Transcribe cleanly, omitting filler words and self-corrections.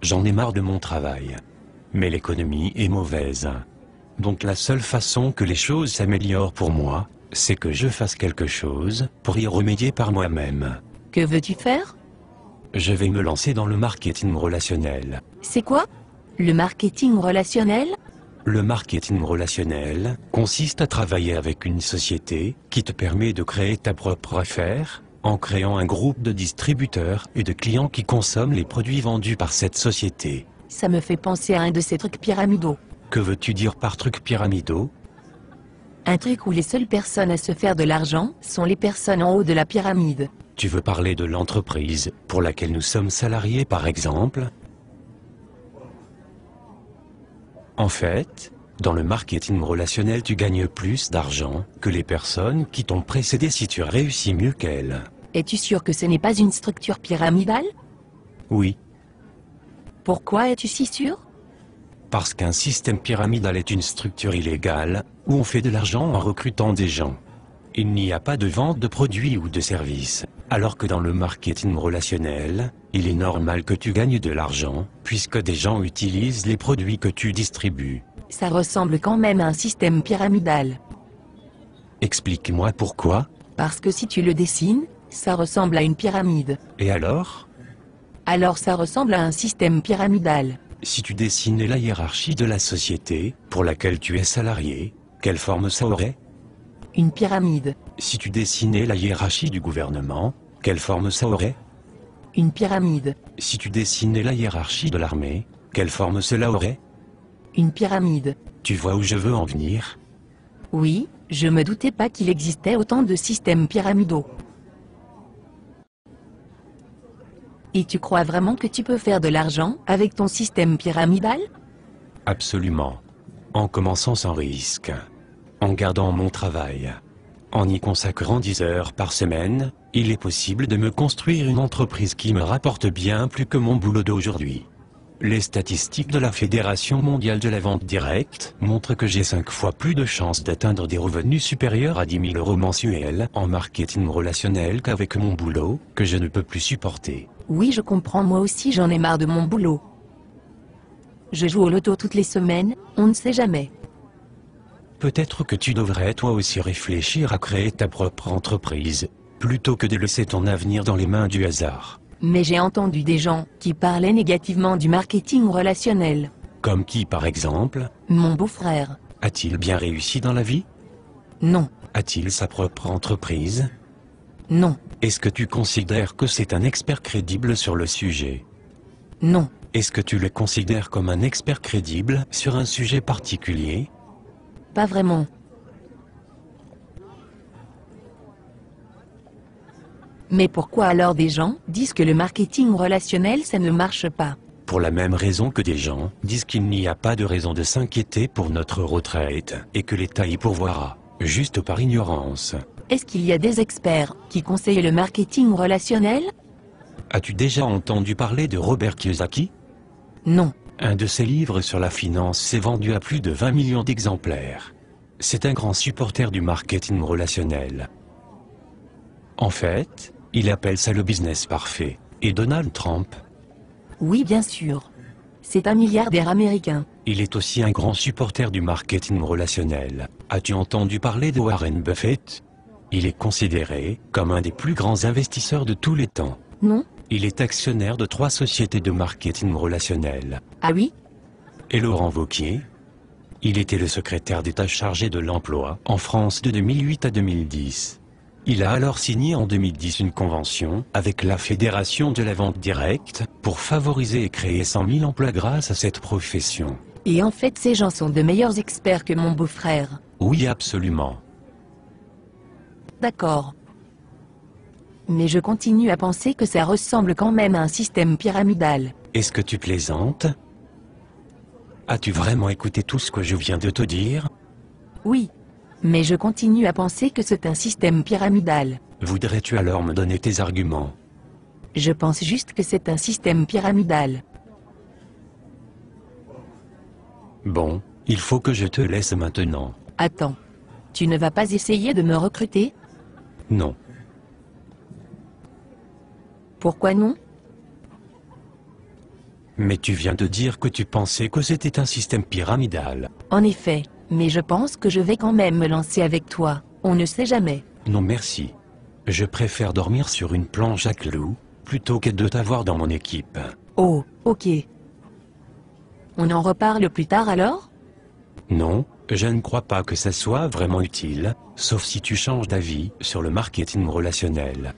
J'en ai marre de mon travail. Mais l'économie est mauvaise. Donc la seule façon que les choses s'améliorent pour moi, c'est que je fasse quelque chose pour y remédier par moi-même. Que veux-tu faire? Je vais me lancer dans le marketing relationnel. C'est quoi? Le marketing relationnel? Le marketing relationnel consiste à travailler avec une société qui te permet de créer ta propre affaire, en créant un groupe de distributeurs et de clients qui consomment les produits vendus par cette société. Ça me fait penser à un de ces trucs pyramidaux. Que veux-tu dire par trucs pyramidaux? Un truc où les seules personnes à se faire de l'argent sont les personnes en haut de la pyramide. Tu veux parler de l'entreprise pour laquelle nous sommes salariés par exemple? En fait, dans le marketing relationnel tu gagnes plus d'argent que les personnes qui t'ont précédé si tu réussis mieux qu'elles. Es-tu sûr que ce n'est pas une structure pyramidale? Oui, Pourquoi es-tu si sûr? parce qu'un système pyramidal est une structure illégale où on fait de l'argent en recrutant des gens. Il n'y a pas de vente de produits ou de services, alors que dans le marketing relationnel, il est normal que tu gagnes de l'argent, puisque des gens utilisent les produits que tu distribues. Ça ressemble quand même à un système pyramidal. Explique-moi pourquoi, Parce que si tu le dessines, ça ressemble à une pyramide. et alors? Alors ça ressemble à un système pyramidal. Si tu dessinais la hiérarchie de la société, pour laquelle tu es salarié, quelle forme ça aurait? Une pyramide. Si tu dessinais la hiérarchie du gouvernement, quelle forme ça aurait? Une pyramide. Si tu dessinais la hiérarchie de l'armée, quelle forme cela aurait? Une pyramide. Tu vois où je veux en venir? Oui, je me doutais pas qu'il existait autant de systèmes pyramidaux. Et tu crois vraiment que tu peux faire de l'argent avec ton système pyramidal? Absolument. En commençant sans risque. En gardant mon travail. En y consacrant 10 heures par semaine, il est possible de me construire une entreprise qui me rapporte bien plus que mon boulot d'aujourd'hui. Les statistiques de la Fédération mondiale de la vente directe montrent que j'ai 5 fois plus de chances d'atteindre des revenus supérieurs à 10 000 € mensuels en marketing relationnel qu'avec mon boulot, que je ne peux plus supporter. Oui, je comprends, moi aussi j'en ai marre de mon boulot. Je joue au loto toutes les semaines, on ne sait jamais. Peut-être que tu devrais toi aussi réfléchir à créer ta propre entreprise, plutôt que de laisser ton avenir dans les mains du hasard. Mais j'ai entendu des gens qui parlaient négativement du marketing relationnel. Comme qui par exemple? Mon beau-frère. A-t-il bien réussi dans la vie? Non, A-t-il sa propre entreprise? non, Est-ce que tu considères que c'est un expert crédible sur le sujet? non. Est-ce que tu le considères comme un expert crédible sur un sujet particulier? Pas vraiment. Mais pourquoi alors des gens disent que le marketing relationnel ça ne marche pas? Pour la même raison que des gens disent qu'il n'y a pas de raison de s'inquiéter pour notre retraite et que l'État y pourvoira, juste par ignorance. Est-ce qu'il y a des experts qui conseillent le marketing relationnel? As-tu déjà entendu parler de Robert Kiyosaki? Non. Un de ses livres sur la finance s'est vendu à plus de 20 millions d'exemplaires. C'est un grand supporter du marketing relationnel. En fait, il appelle ça le business parfait. Et Donald Trump? Oui, bien sûr. C'est un milliardaire américain. Il est aussi un grand supporter du marketing relationnel. As-tu entendu parler de Warren Buffett? Il est considéré comme un des plus grands investisseurs de tous les temps. Non? Il est actionnaire de 3 sociétés de marketing relationnel. Ah oui? Et Laurent Wauquiez? Il était le secrétaire d'État chargé de l'emploi en France de 2008 à 2010. Il a alors signé en 2010 une convention avec la Fédération de la vente directe pour favoriser et créer 100 000 emplois grâce à cette profession. Et en fait ces gens sont de meilleurs experts que mon beau-frère. Oui, absolument. D'accord. Mais je continue à penser que ça ressemble quand même à un système pyramidal. Est-ce que tu plaisantes? As-tu vraiment écouté tout ce que je viens de te dire? Oui. Mais je continue à penser que c'est un système pyramidal. Voudrais-tu alors me donner tes arguments? Je pense juste que c'est un système pyramidal. Bon, il faut que je te laisse maintenant. Attends. Tu ne vas pas essayer de me recruter? Non. Pourquoi non? Mais tu viens de dire que tu pensais que c'était un système pyramidal. En effet, mais je pense que je vais quand même me lancer avec toi, on ne sait jamais. Non merci. Je préfère dormir sur une planche à clous, plutôt que de t'avoir dans mon équipe. Oh, ok. On en reparle plus tard alors? Non, je ne crois pas que ça soit vraiment utile, sauf si tu changes d'avis sur le marketing relationnel.